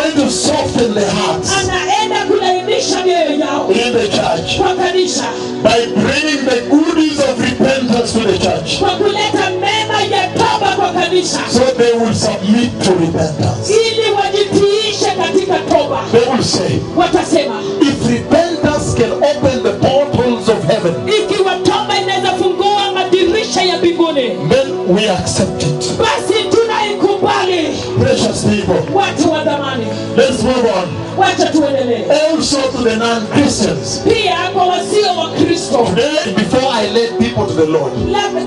going to soften the hearts anaenda kulainisha mioyo yao in the church kwa kanisa by bringing the goodies of repentance to the church, kwa kuleta mema ya toba kwa kanisa so they will submit to repentance. ili wajitiishe katika toba. They will say, Watasema if repentance can open the portals of heaven, ikiwa toba inaweza fungua madirisha ya mbinguni, then we accept it. basi tunaikubali. Precious people, Watu wa zamani, let's move on. wacha tuendelee. Also to the non-Christians. Pia kwa wasio wa Kristo, Today, before I led people to the Lord,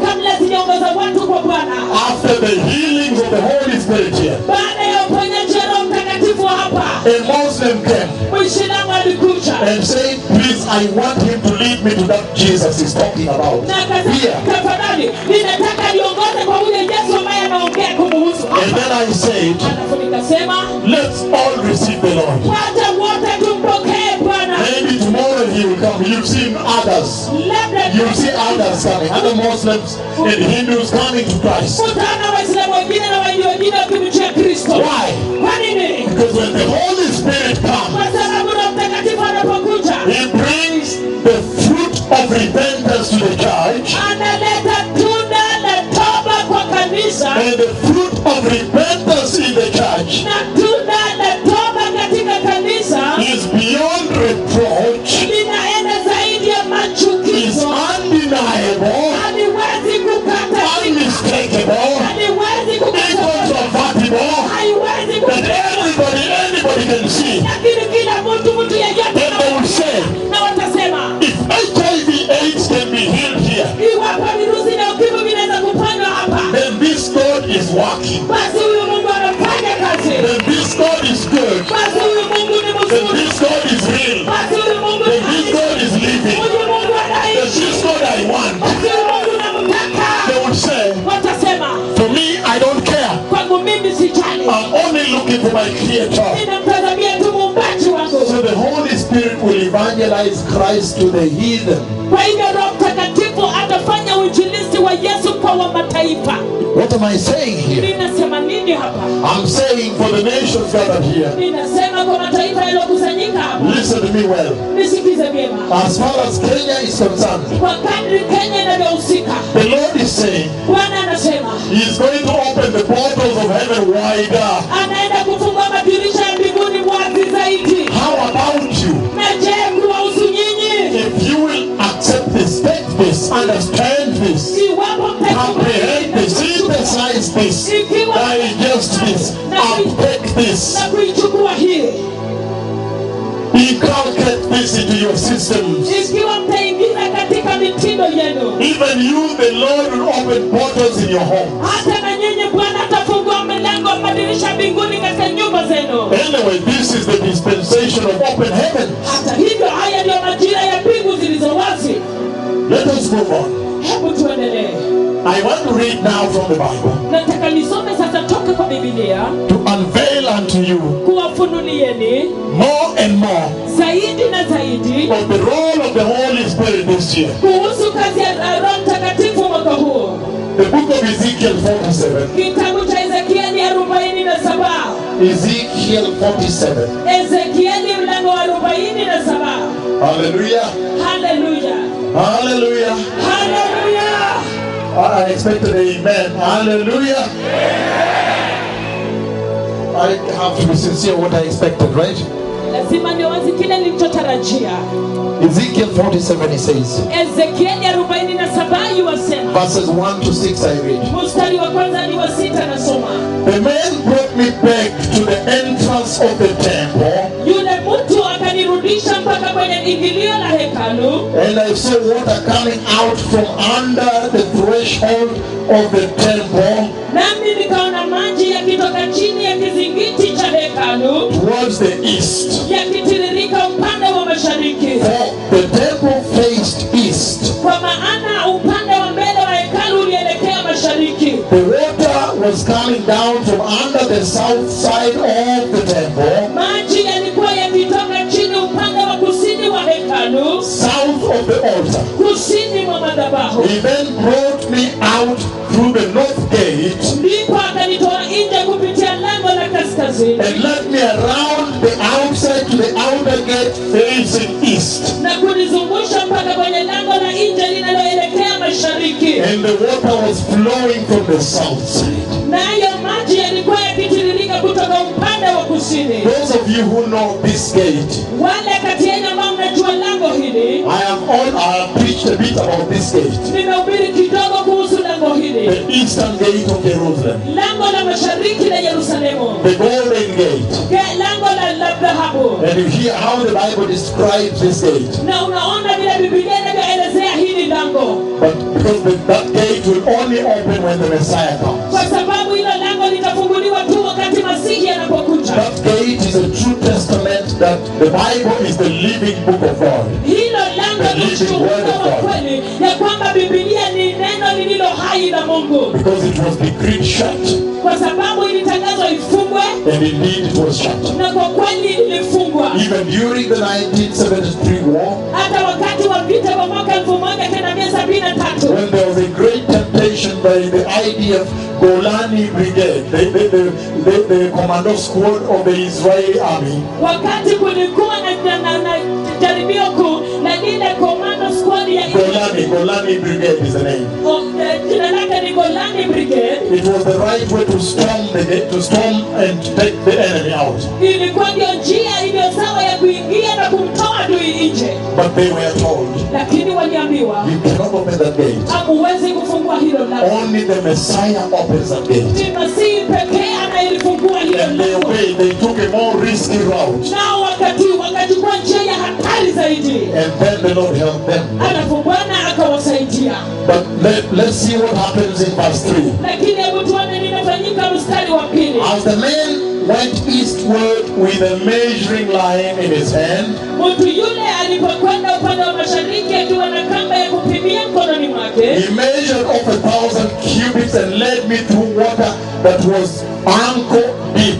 kabla sijaongoza watu kwa Bwana, after the healings of the Holy Spirit here, baada ya uponyaji wa Roho Mtakatifu hapa, a Muslim came Muislamu alikuja and said, please, I want him to lead me to that Jesus he's talking about. na akasema, Here. tafadhali ninataka niongoze kwa yule Yesu ambaye anaongea kumhusu. And then I said, Alafu nikasema, let's all receive the Lord. wacha wote tumpokee Bwana. Maybe tomorrow he will come. You've seen others. Labda You'll see others coming. Other Muslims and Hindus coming to Christ. utaona Waislamu wengine na Wahindi wengine wakimjia Kristo. Why? Kwa nini? Because when the Holy Spirit comes, Kwa sababu Roho Mtakatifu anapokuja, he brings the fruit of repentance to the church. analeta tunda la toba kwa kanisa, And the fruit of repentance in the church na tunda la toba katika kanisa is beyond reproach, linaenda zaidi ya is machukizo. undeniable, Haliwezi kukataa, unmistakable, haliwezi kukataa, incontrovertible, haiwezi that kukataa. anybody can see. Lakini kila mtu yeyote, Then they will say, na watasema, if HIV/AIDS can be healed here, iwapo virusi na ukimwi vinaweza kuponywa hapa, then this God is working. basi huyu Mungu anafanya kazi. Then this God is good. Basi huyu Mungu ni Then mzuri. this God is real. Basi huyu Mungu Then this God is living. huyu Mungu Then anaishi. this God I want. Basi huyu Mungu namtaka. They will say, Watasema, for me, I don't care. kwangu mimi sijali. I'm only looking for my Creator. Ninamtazamia tu muumbaji wangu. So the Holy Spirit will evangelize Christ to the heathen. Kwa hivyo Roho Mtakatifu atafanya uinjilisti wa Yesu kwa wa mataifa. What am I saying here? Ninasema nini hapa? I'm saying for the nations gathered here, Ninasema kwa mataifa yaliyokusanyika hapa. listen to me well. Nisikize vyema. As far as Kenya is concerned, Kwa kadri Kenya inavyohusika, the Lord is saying Bwana anasema He is going to open the portals of heaven wider. anaenda kufungua madirisha ya mbinguni wazi zaidi. How about you? Na je, kuwahusu nyinyi? If you will accept this, take this, understand this, Iwapo comprehend this, synthesize this, digest this, unpack this, na kuichukua hii, inculcate this into your systems. ikiwa mtaingiza katika mitindo yenu, Even you, the Lord will open portals in your home. hata na nyinyi Bwana atafungua milango ya madirisha mbinguni katika nyumba zenu. Anyway, this is the dispensation of open heaven. Hata hivyo, haya ndio majira ya mbingu zilizo wazi. Let us move on. Hebu tuendelee. I want to read now from the Bible Nataka nisome sasa toka kwa Biblia to unveil unto you kuwafunulieni more and more zaidi na zaidi of the role of the Holy Spirit this year. kuhusu kazi ya Roho Mtakatifu mwaka huu. The book of Ezekiel 47. Kitabu cha Ezekieli 47. Ezekiel 47. Ezekieli mlango wa 47. Hallelujah. Hallelujah. Hallelujah. Hallelujah. I expected amen. Hallelujah. I have to be sincere what I expected, right? Lazima niwazi kile nilichotarajia. Ezekiel 47, he says, Ezekieli 47 yuwasema. verses 1 to 6 I read. Mstari wa kwanza ni wa 6 nasoma. The man brought me back to the entrance of the temple, Yule mtu akanirudisha mpaka kwenye ingilio la hekalu, and I saw water coming out from under the threshold of the temple nami nikaona maji yakitoka chini ya kizingiti cha hekalu towards the east. yakitiririka upande wa mashariki. For the temple faced east. Kwa maana upande wa mbele wa hekalu ulielekea mashariki. The water was coming down from under the south side of the temple, Maji yalikuwa yakitoka chini upande wa kusini wa hekalu, south of the altar. kusini mwa madhabahu. He then brought me out through the north gate Ndipo akanitoa nje kupitia lango la kaskazini and led me around the outside to the outer gate facing east. na kunizungusha mpaka kwenye lango la nje linaloelekea mashariki. And the water was flowing from the south side. Nayo maji yalikuwa yakitiririka kutoka upande wa kusini. Those of you who know this gate, Wale kati yenu ambao mnajua lango hili, I have preached a bit about this gate. nimehubiri kidogo kuhusu lango hili. The eastern gate of Jerusalem. Lango la mashariki la Yerusalemu. The golden gate. Lango la dhahabu. And you hear how the Bible describes this gate. Na unaona vile Biblia inavyoelezea hili lango. But because that gate will only open when the Messiah comes. Kwa sababu hilo lango litafunguliwa tu wakati Masihi anapokuja. That gate is a true testament that the Bible is the living book of God. Hilo lango ni ushuhuda wa kweli ya kwamba Biblia ni neno lililo hai la Mungu. Because it was decreed shut. Kwa sababu ilitangazwa ifungwe. And indeed it was shut. Na kwa kweli ilifungwa. Even during the 1973 war. Hata wakati wa vita vya mwaka 1973. When there was a great temptation by the IDF Golani Brigade, the commando squad of the Israeli army. Wakati kulikuwa na jaribio kuu la lile commando squad ya Golani Brigade is the name. Jina lake ni Golani Brigade. It was the right way to storm the gate, to storm and take the enemy out. Ilikuwa ndio njia iliyo sawa ya kuingia na kumtoa adui nje. But they were told, lakini waliambiwa, you cannot open that gate. Hamuwezi kufungua hilo lango. Only the Messiah opens that gate. Ni Masihi pekee anayelifungua hilo And lango. they took a more risky route. Nao wakachukua njia ya hatari zaidi. And then the Lord helped them. Alafu Bwana akawasaidia. But let's see what happens in verse 3. Lakini hebu tuone linafanyika mstari wa pili. As the man went eastward with a measuring line in his hand, mtu yule alipokwenda upande wa mashariki akiwa na kamba ya kupimia mkononi mwake, he measured off 1,000 cubits and led me through water that was ankle deep.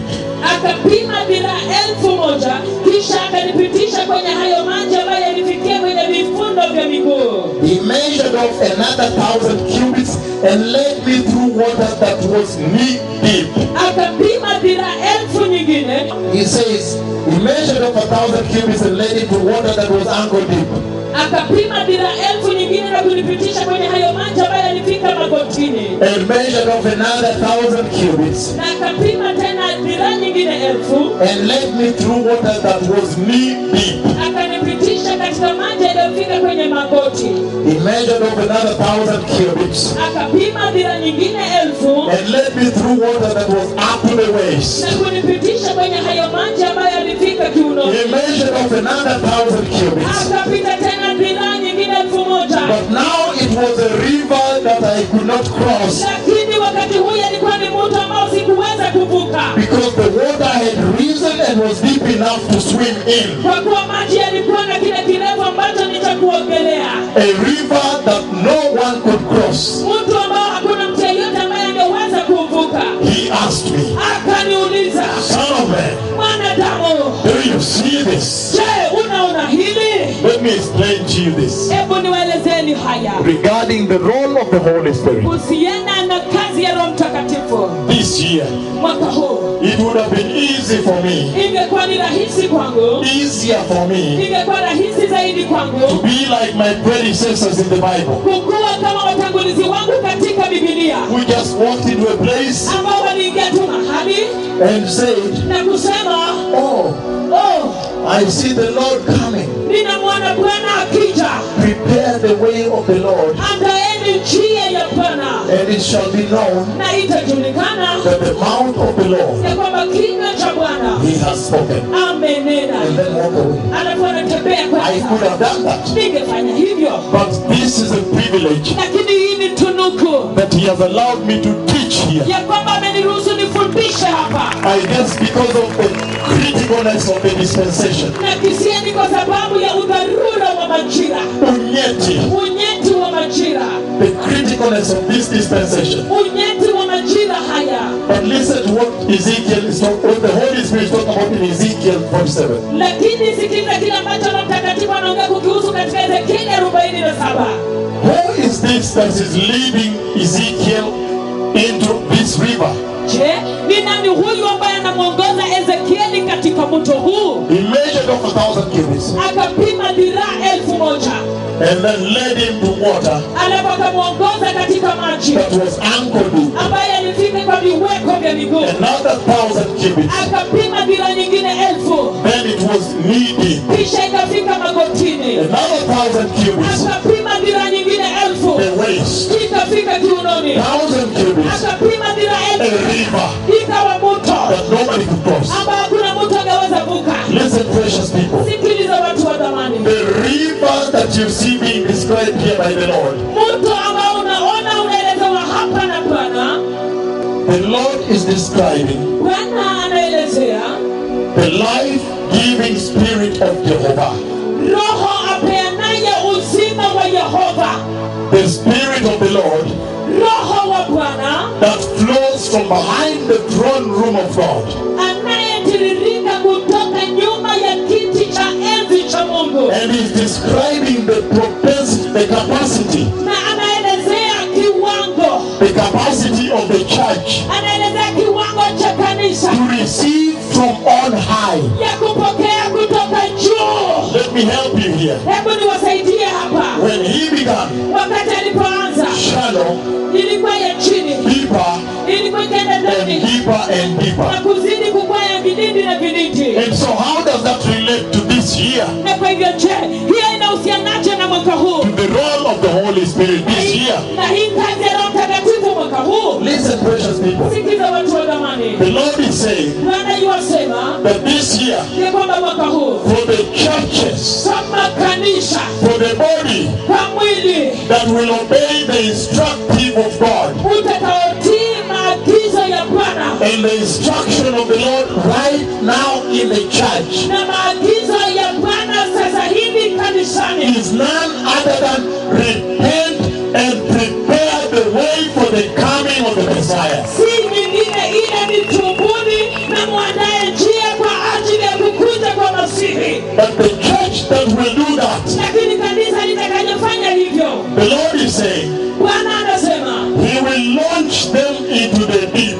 akapima dhiraa 1,000 kisha akanipitisha kwenye hayo maji ambayo yalifikia kwenye vifundo vya miguu. He measured off another 1,000 cubits and led me through water that was knee deep. Akapima dhiraa 1,000 nyingine. He says, he measured off 1,000 cubits and led it to water that was ankle deep. Akapima dhiraa 1,000 nyingine na kunipitisha kwenye hayo maji ambayo yalifika magotini. And measured off another 1,000 cubits Na akapima tena dhiraa nyingine 1,000. and led me through water that was knee deep. Akanipitisha katika maji yaliyofika kwenye magoti. He measured off another 1,000 cubits Akapima dhiraa nyingine 1,000 and led me through water that was up to the waist. na kunipitisha kwenye hayo maji ambayo yalifika kiunoni. He measured off another 1,000 cubits. Akapita tena dhiraa nyingine 1,000. But now it was a river that I could not cross Lakini wakati huu alikuwa ni mto ambao sikuweza kuvuka. because the water had risen and was deep enough to swim in. Kwa kuwa maji yalikuwa na kile kirefu ambacho ni cha kuogelea. A river that no one could cross. Mto ambao hakuna mtu yeyote ambaye angeweza kuvuka. He asked me, Akaniuliza, son of man, mwanadamu, do you see this? je, unaona hili? Let me explain to you this. Hebu niwaelezeni haya. Regarding the role of the Holy Spirit. Kuhusiana na kazi ya Roho Mtakatifu. This year, Mwaka huu it would have been easy for me, ingekuwa ni rahisi kwangu, easier for me ingekuwa rahisi zaidi to kwangu be like my predecessors in the Bible, kukuwa kama watangulizi wangu katika Biblia, who just walked into a place ambao waliingia tu mahali and said, na kusema, oh, I see the Lord coming. ninamwona Bwana akija, Prepare the way of the Lord, andaeni njia ya Bwana, and it shall be known na itajulikana that the mouth of the Lord, ya kwamba kinywa cha Bwana He has spoken. amenena. And then walk away. Alafu anatembea I could kwenda. have done that, Ningefanya hivyo, but this is a privilege lakini hii ni tunuku that He has allowed me to teach here. ya kwamba ameniruhusu nifundishe hapa. I guess because of the criticalness of the dispensation, Na kisia ni kwa sababu ya udharura wa majira, unyeti wa majira, the criticalness of this dispensation. unyeti wa majira haya. But listen to what Ezekiel is talking, what the Holy Spirit is talking about in Ezekiel 47. Lakini sikiza kile ambacho Roho Mtakatifu anaongea kukihusu katika Ezekieli 47. Who is this that is leading Ezekiel into this river? Je, ni nani huyu ambaye anamwongoza Ezekieli katika kwa mto huu. He measured off 1,000 cubits Akapima dhiraa 1,000. and then led him to water Alafu akamwongoza katika maji that was ankle deep. ambaye alifika kwa viweko vya miguu. Another 1,000 cubits. Akapima dhiraa nyingine 1,000. Then it was knee deep. Kisha ikafika magotini. Another 1,000 cubits. Akapima dhiraa nyingine 1,000. The waist. Ikafika kiunoni. 1,000 cubits. Akapima dhiraa A 1,000. river Ikawa mto that nobody could cross. ambao hakuna mtu angeweza vuka. Listen, precious people. Sikiliza watu wa thamani. The river that you see being described here by the Lord, Mto ambao unaona unaelezewa hapa na Bwana. the Lord is describing Bwana anaelezea the life-giving spirit of Jehovah. Roho apeanaye uzima wa Yehova. The spirit of the Lord Roho wa Bwana that flows from behind the throne room of God. anayetiririka kutoka nyuma ya kiti cha enzi cha Mungu. And he's describing the propensity, the capacity, Na anaelezea kiwango. the capacity of the church Anaelezea kiwango cha kanisa to receive from on high. ya kupokea kutoka juu. Let me help you here. Hebu niwasaidie hapa. When he began, Wakati alipoanza shallow, ilikuwa ya chini, deeper, ilikuwa ikienda and ndani deeper and na deeper. kuzidi kukua ya vilindi na vilindi. And so how does that relate to this year? Na kwa hivyo je, hiyo inahusianaje na mwaka huu? To the role of the Holy Spirit this year? Na hii kazi ya Roho Mtakatifu mwaka huu. Listen, precious people. Sikiza watu wa thamani. The Lord is saying Bwana yuwasema that this year, ya kwamba mwaka huu for the churches, kama kanisa, for the body kwa mwili that will obey the instructive of God utakaotii maagizo ya Bwana and the instruction of the Lord right now in the church na maagizo ya Bwana sasa hivi kanisani is none other than repent and prepare the way for the coming of the Messiah. si nyingine ile ni tubuni na mwandae njia kwa ajili ya kukuja kwa Masihi. But the church that will do that, Lakini kanisa litakayofanya hivyo, the Lord is saying, Bwana anasema He will launch them into the deep.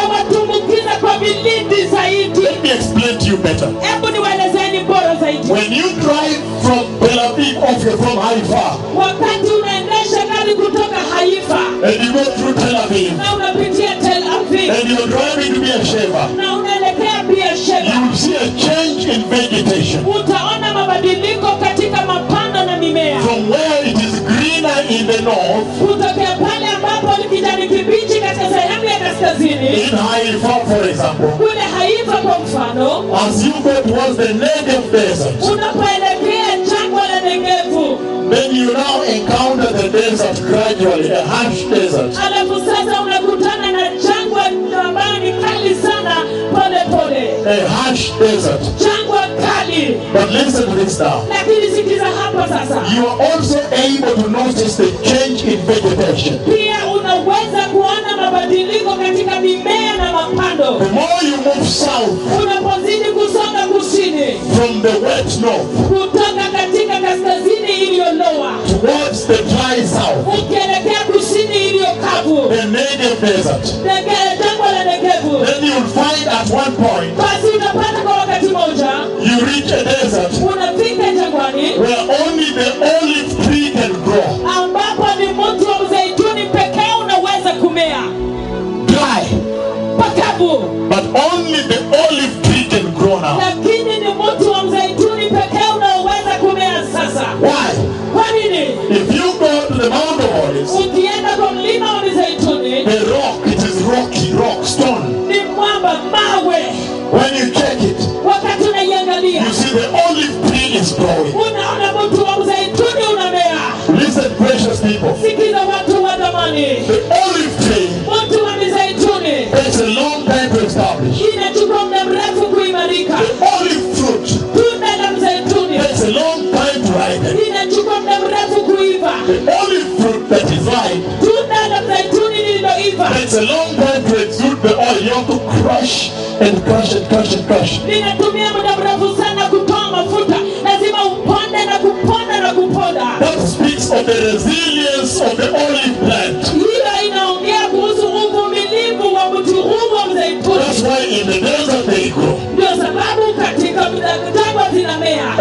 atawatumbukiza kwa vilindi zaidi. Let me explain to you better. Hebu niwaelezeni bora zaidi. When you drive from Tel Aviv or from Haifa Wakati unaendesha gari kutoka Haifa and you go through Tel Aviv na unapitia Tel Aviv and you're driving to Beersheba, na unaelekea you Beersheba, will see a change in vegetation utaona mabadiliko katika mapando na mimea. from where it is greener in the north Kutokea pale ambapo ni kijani kibichi katika sehemu ya kaskazini, in Haifa, for example, kule Haifa kwa mfano, as you go towards the Negev desert, unapoelekea jangwa la Negevu, then you now encounter the desert gradually, a harsh desert. alafu sasa unakutana na jangwa ambayo ni kali sana, pole pole, A harsh desert. jangwa kali. But listen to this now. Lakini sikiza hapa sasa, You are also able to notice the change in vegetation. pia unaweza kuona mabadiliko katika mimea na mapando. The more you move south Unapozidi kusonga kusini from the wet north kutoka katika kaskazini iliyoloa towards the dry south, ukielekea kusini iliyokavu, the Negev desert, jangwa la Negevu, then you will find at one point basi utapata kwa wakati mmoja you reach a desert unafika jangwani where only the olive tree can grow. ambapo ni mti wa mzeituni pekee unaweza kumea, Dry. pakavu, But only the olive tree can grow now. lakini ni mti wa mzeituni pekee unaoweza kumea sasa. Why? Kwa nini? If you go to the Mount of Olives, Ukienda kwa mlima wa mizeituni the rock, it is rock, stone. ni mwamba, mawe. When you check it, Wakati unaiangalia you see the olive tree is growing. unaona mti wa mzeituni unamea. Listen, precious people. Sikiza watu wa thamani, The olive tree mti wa mizeituni takes a long time to establish. inachukua muda mrefu kuimarika. The olive fruit Tunda la mzeituni takes a long time to ripen. inachukua muda mrefu kuiva. The olive fruit that is ripe Tunda la mzeituni lililoiva takes a long time to exude the oil. You have to crush and crush and crush and crush. linatumia muda mrefu sana kutoa mafuta, lazima uponde na kuponda na kuponda. That speaks of the resilience of the olive plant. Hiyo inaongea kuhusu uvumilivu wa mti huu wa That's mzeituni. why in the desert they grow. Ndio sababu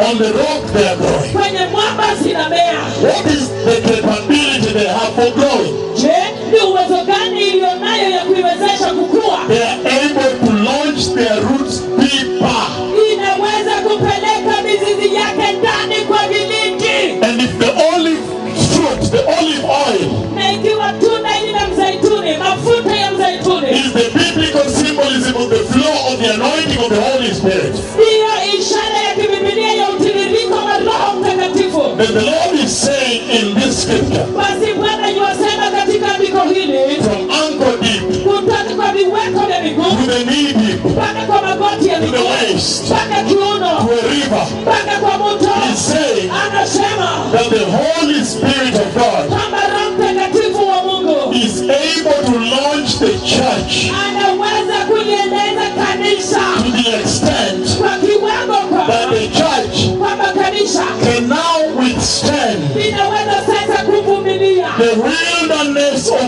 On the rock they are growing. kwenye mwamba zinamea. What is the capability they have for growing? Je, ni uwezo gani iliyonayo ya kuiwezesha kukua? They are able to launch their roots deeper. Inaweza kupeleka mizizi yake ndani kwa vilindi. And if the olive fruit, the olive oil, Na ikiwa tunda hili la mzaituni, mafuta ya mzaituni, is the biblical symbolism of the flow of the anointing of the Holy Spirit, ndiyo ishara ya kibibilia ya utiririko wa Roho Mtakatifu, then the Lord is saying in this scripture, basi Bwana yuwasema katika andiko hili, from ankle deep kutoka kwa viweko vya miguu to the knee deep, mpaka kwa magoti ya to the miguu waist, mpaka kiuno to a river, mpaka kwa mto, He's saying anasema that the Holy Spirit of God kwamba Roho Mtakatifu wa Mungu is able to launch the church anaweza kulieneza kanisa to the extent kwa kiwango that the church kwamba kanisa can now withstand linaweza sasa kuvumilia the wilderness of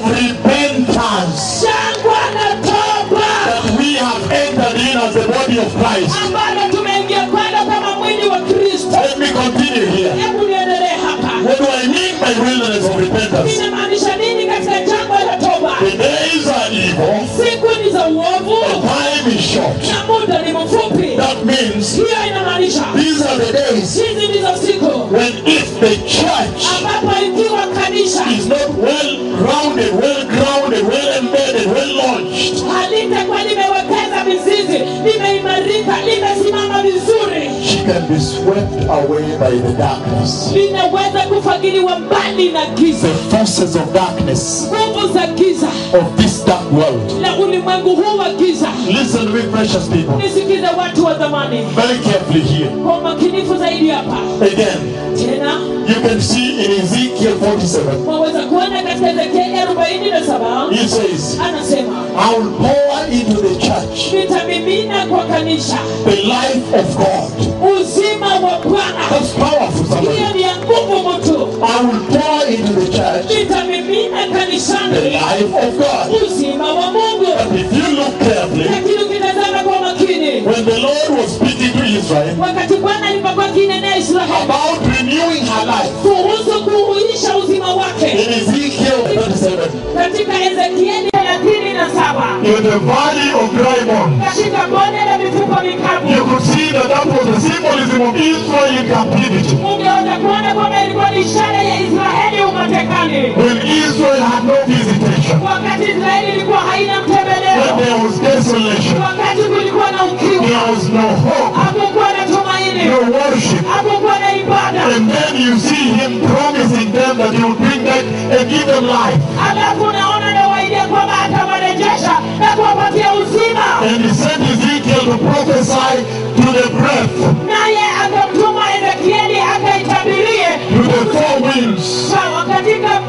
repentance jangwa la toba that we have entered in as the body of Christ. ambalo tumeingia kwenda kama mwili wa Kristo. Let me continue here. Hebu niendelee hapa. What do I mean by wilderness of repentance? Inamaanisha nini katika jangwa la toba? The days are evil, Siku ni za uovu the time is short. na muda ni mfupi. That means Hiyo inamaanisha these are the days hizi ndizo siku when if the church ambapo ikiwa kanisa is not well rounded, well grounded, well embedded, well launched, halitakuwa limewekeza mizizi, limeimarika, limesimama vizuri, she can be swept away by the darkness. linaweza kufagiliwa mbali na giza, The forces of darkness nguvu za giza of this dark world. na ulimwengu huu wa giza. Listen to me, precious people, Nisikize watu wa zamani very carefully here. kwa umakinifu zaidi hapa. Again, Tena you can see in Ezekiel 47, waweza kuona katika Ezekieli 47 he says, anasema, I will pour into the church nitamimina kwa kanisa the life of God. uzima wa Bwana. That's powerful, somebody. Hiyo ni ya nguvu mtu. I will pour into the church Nitamimina the kanisani life of God. uzima wa Mungu. But if you look carefully, Lakini ukitazama kwa makini, when the Lord was speaking to Israel wakati Bwana alipokuwa akinenea Israeli about renewing her life, kuhusu kuhuisha uzima wake in Ezekiel 37, katika Ezekieli 37 in the valley of dry bones, katika bonde la mifupa you mikavu, could see that that was the symbolism of Israel in captivity. ungeweza kuona kwamba ilikuwa ni ishara ya Israeli umatekani, When Israel had no visitation, wakati Israeli ilikuwa haina when mtembeleo, there was desolation, wakati kulikuwa na ukiwa, there was no hope, hakukuwa na tumaini, no worship. hakukuwa na ibada. And then you see him promising them that he will bring back and give them life. Alafu naona nawaidia kwamba atawarejesha na kuwapatia uzima. And he sent Ezekiel to prophesy to the breath, Naye akamtuma Ezekieli akaitabirie to the four winds, katika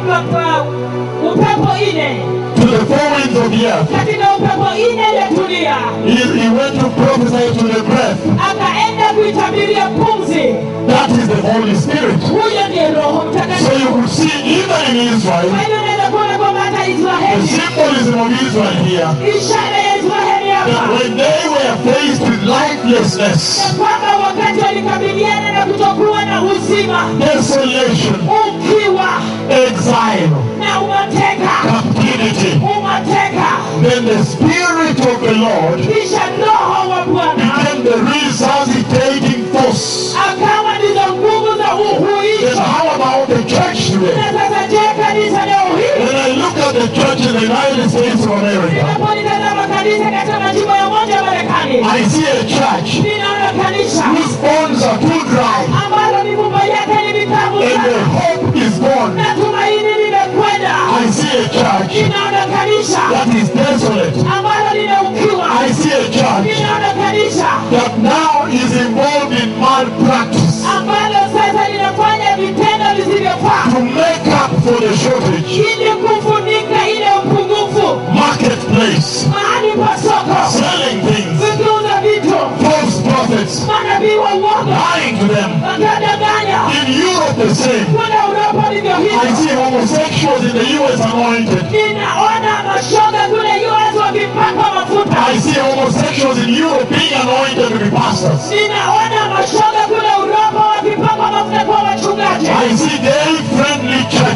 upepo ine, to the four winds of the earth. katika upepo ine ya dunia. He went to prophesy to the breath. Akaenda kuitabiria pumzi. That is the Holy Spirit. Huyo ndiye Roho So Mtakatifu. you could see even in Israel, Kwa hiyo unaweza kuona kwamba hata the Israeli, symbolism of Israel here, ishara ya Israeli that hapa, when they were faced with lifelessness, ya kwamba wakati walikabiliana na kutokuwa na uzima, desolation, ukiwa exile, na umateka, captivity, umateka, then the Spirit of the Lord kisha Roho wa Bwana became the resuscitating force. akawa ndizo nguvu za Then uhuisho. how about the church today? Na sasa je, kanisa leo hii, When I look at the church in the United States of America, ninapolitazama kanisa katika majimbo ya Umoja wa Marekani, I see a church ninaona kanisa whose bones are too dry ambalo mifupa yake ni mikavu and the sana hope is gone. na tumaini limekwenda. I see a church Ninaona kanisa that is desolate. ambalo lina ukiwa. I see a church Ninaona kanisa that now is involved in malpractice ambalo sasa linafanya vitendo visivyofaa to make up for the shortage. ili kufunika ile upungufu. Marketplace, Mahali pa soko, selling things, vikiuza vitu, false prophets, manabii wa uongo lying to them. wakadanganya. In Europe the same. Kuna Uropa ndivyo I hivyo. see homosexuals in the US anointed. Ninaona mashoga kule US wakipakwa mafuta. I see homosexuals in Europe being anointed to be pastors. Ninaona mashoga kule Uropa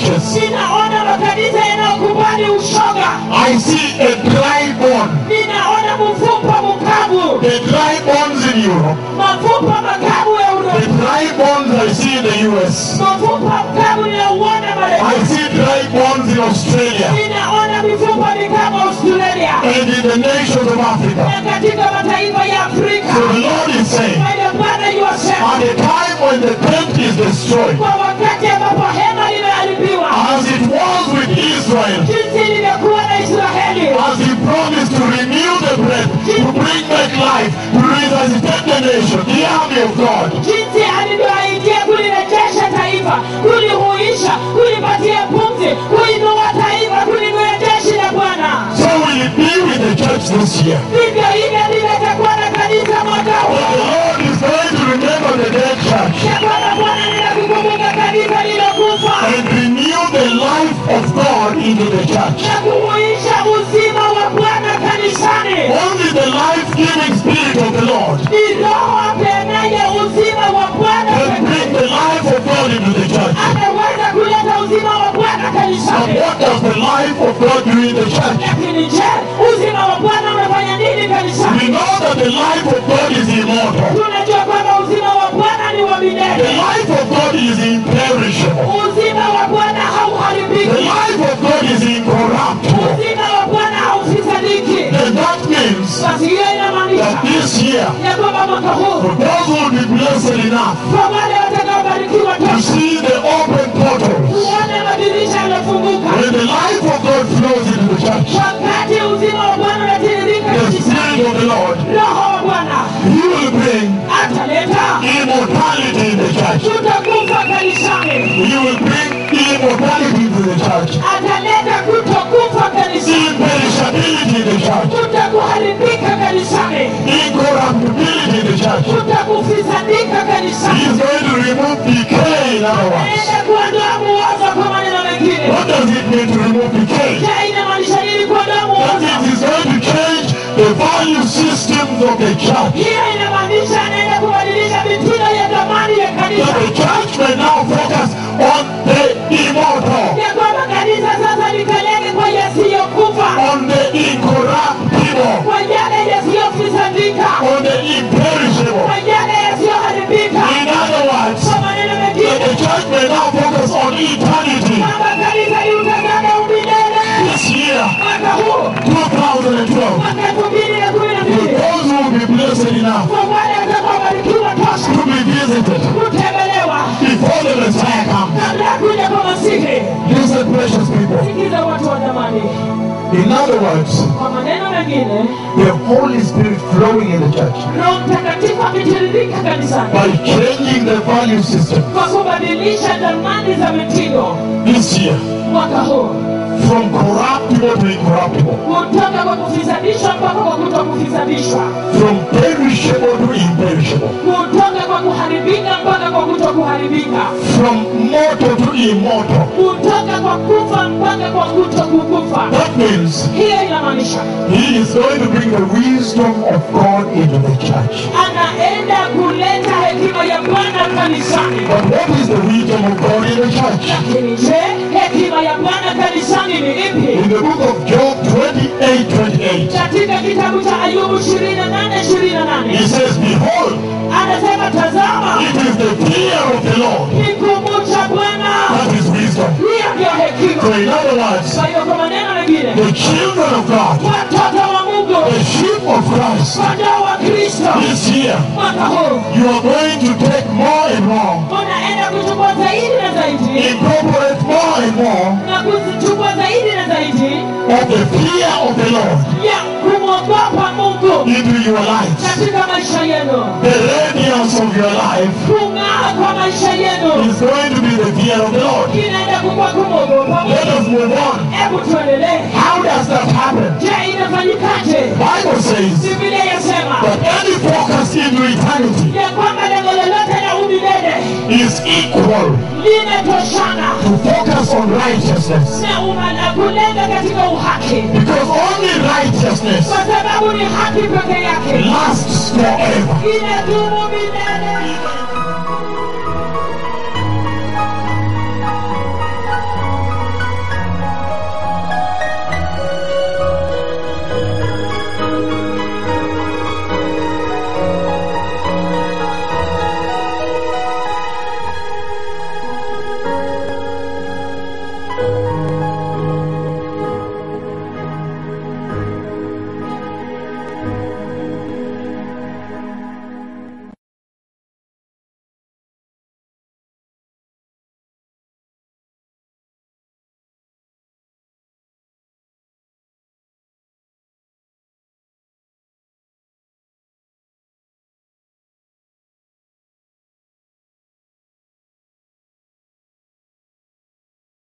churches, ninaona makanisa yanayokubali ushoga. I see a dry bone. Ninaona mfupa mkavu. The dry bones in Europe. Mafupa makavu ya The Uropa. dry bones I see in the US. Mafupa mkavu ninauona I Marekani. see dry bones in Australia Ninaona mifupa mikavu Australia. and in the nations of Africa. Na katika mataifa ya Afrika. So the Lord is saying, Kwa hiyo Bwana yuwasema, at the time when the tent is destroyed, kwa wakati ambapo hema limeharibiwa, as it was with Israel, jinsi ilivyokuwa na Israeli, as he promised to renew the breath, to bring back life, to resuscitate the nation, the army of God. jinsi alivyoahidia kulirejesha taifa, kulihuisha, kulipatia pumzi, kuinua taifa, kulinua jeshi la Bwana. So will it be with the church this year. Vivyo hivyo ndivyo itakuwa na kanisa mwaka But the huu. Lord is going to remember the dead church Ya kwamba Bwana ninakukumbuka kanisa lilokufa and renew the life of God into the church. na kuhuisha uzima wa Bwana kanisani. Only the life-giving Spirit of the Lord Ni Roho apeanaye uzima wa Bwana can bring the life of God into the church. anaweza kuleta uzima wa Bwana And kanisani. what does the life of God do in the church? Lakini je, uzima wa Bwana unafanya nini We kanisani? know that the life of God is immortal. Tunajua kwamba uzima wa Bwana ni wa The milele. life of God is imperishable. Uzima wa Bwana The hauharibiki. life of God is incorruptible. Uzima wa Bwana haufisadiki. And that means Basi hiyo inamaanisha that this year, ya kwamba mwaka huu for those who will be blessed enough kwa wale watakaobarikiwa to tosha see the open portals, kuona madirisha yanafunguka, when the life of God flows into the church, wakati uzima wa Bwana unatiririka the kanisani, Spirit of the Lord, Roho wa Bwana He will bring ataleta immortality in the church. kutokufa kanisani, He will bring immortality into the church. ataleta kutokufa kanisani, Imperishability in the church. kutokuharibika kanisani, Incorruptibility in the church. kutokufisadika He kanisani. is going to remove decay, in other words. Anaenda kuondoa muozo, kwa maneno mengine. What does it mean to remove decay? Je, inamaanisha nini kuondoa That muozo? means He's going to change the value systems of the church. Hiyo inamaanisha anaenda kubadilisha mitindo ya zamani ya That kanisa, the church may now focus on the immortal, ya kwamba kanisa sasa lipeleke kwa yasiyokufa, on the incorruptible, kwa yale yasiyofisadika, on the imperishable. kwa yale yasiyoharibika. In other words, Kwa maneno that mengine, the church may now focus on eternity. kwamba kanisa liutazame umilele. This year, Mwaka huu 2012, mwaka 2012, for those who will be blessed enough kwa wale watakaobarikiwa tosha to be visited kutembelewa before the Messiah comes. kabla ya kuja kwa Masihi. Listen, precious people. Sikiza watu wa zamani. In other words, Kwa maneno mengine, the Holy Spirit flowing in the church Roho Mtakatifu ametiririka kanisani by changing the value system kwa kubadilisha dhamani za mitindo this year mwaka huu, from corruptible to incorruptible, kutoka kwa kufisadishwa mpaka kwa kutokufisadishwa, from perishable to imperishable, kutoka kwa kuharibika mpaka kwa kutokuharibika, from mortal to immortal. kutoka kwa kufa mpaka kwa kutokukufa. That means Hiyo inamaanisha He is going to bring the wisdom of God into the church. anaenda kuleta hekima ya Bwana kanisani. But what is the wisdom of God in the church? Lakini je, hekima ya Bwana kanisani ni ipi? In the book of Job 28:28, Katika kitabu cha Ayubu 28:28 He says, Behold, anasema, tazama, it is the fear of the Lord ni kumcha Bwana, that is wisdom. hiyo ndio So hekima. in other words, Kwa hiyo kwa maneno mengine, the children of God, watoto wa Mungu, the sheep of Christ, kondoo wa Kristo, this year, mwaka huu you are going to take more and more, unaenda kuchukua zaidi na zaidi incorporate more and more na kuchukua zaidi na zaidi of the fear of the Lord ya kumwogopa Mungu into your lives. katika maisha yenu. The radiance of your life Kung'aa kwa maisha yenu is going to be the fear of the Lord. inaenda kuwa kumwogopa Let Mungu. us move on. Hebu tuendelee. How does that happen? Je, inafanyikaje? Bible says Biblia yasema that any focus into eternity ya kwamba lengo lolote la umilele is equal linatoshana to focus on righteousness. na kulenga katika uhaki, Because only righteousness kwa sababu ni haki peke yake lasts forever. inadumu milele.